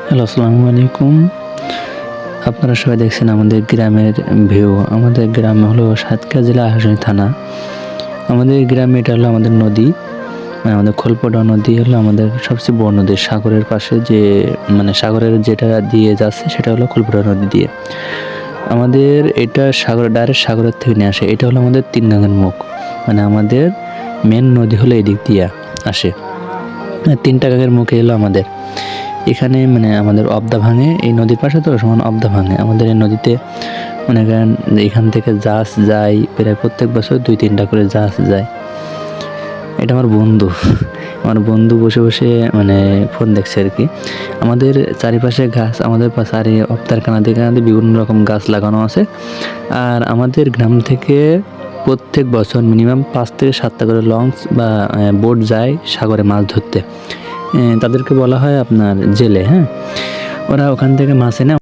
Hello, আসসালামু আলাইকুম। আপনারা সবাই দেখছেন আমাদের গ্রামের ভিউ। আমাদের গ্রাম হলো সাতক্ষীরা জেলা আশুগঞ্জ থানা। আমাদের গ্রামে এটা হলো আমাদের নদী, আমাদের খোলপড়া নদী হলো আমাদের সবচেয়ে বড় নদী। সাগরের পাশে যে সাগরের যেটা দিয়ে যাচ্ছে সেটা হলো খোলপড়া নদী দিয়ে। আমাদের এটা ডাইরেক্ট সাগরের থেকে নিয়ে আসে। এটা হলো আমাদের তিন গাঙের মুখ, আমাদের মেন নদী হলো এদিক দিয়ে আসে। তিনটা গাঙের মুখে এলো আমাদের এখানে, আমাদের অবদা ভাঙে এই নদীর পাশে, তো সমান অবদা ভাঙে আমাদের এই নদীতে। মনে করেন এখান থেকে জাহাজ যায় প্রায় প্রত্যেক বছর 2-3টা করে জাহাজ যায়। এটা আমার বন্ধু বসে বসে ফোন দেখছে আর কি। আমাদের চারিপাশে গাছ, আমাদের অবদার কানাতে বিভিন্ন রকম গাছ লাগানো আছে। আর আমাদের গ্রাম থেকে প্রত্যেক বছর মিনিমাম 5 থেকে 7টা করে লঞ্চ বা বোট যায় সাগরে মাছ ধরতে। তাদেরকে বলা হয় আপনার জেলে। হ্যাঁ, ওরা ওখান থেকে মাছ এনে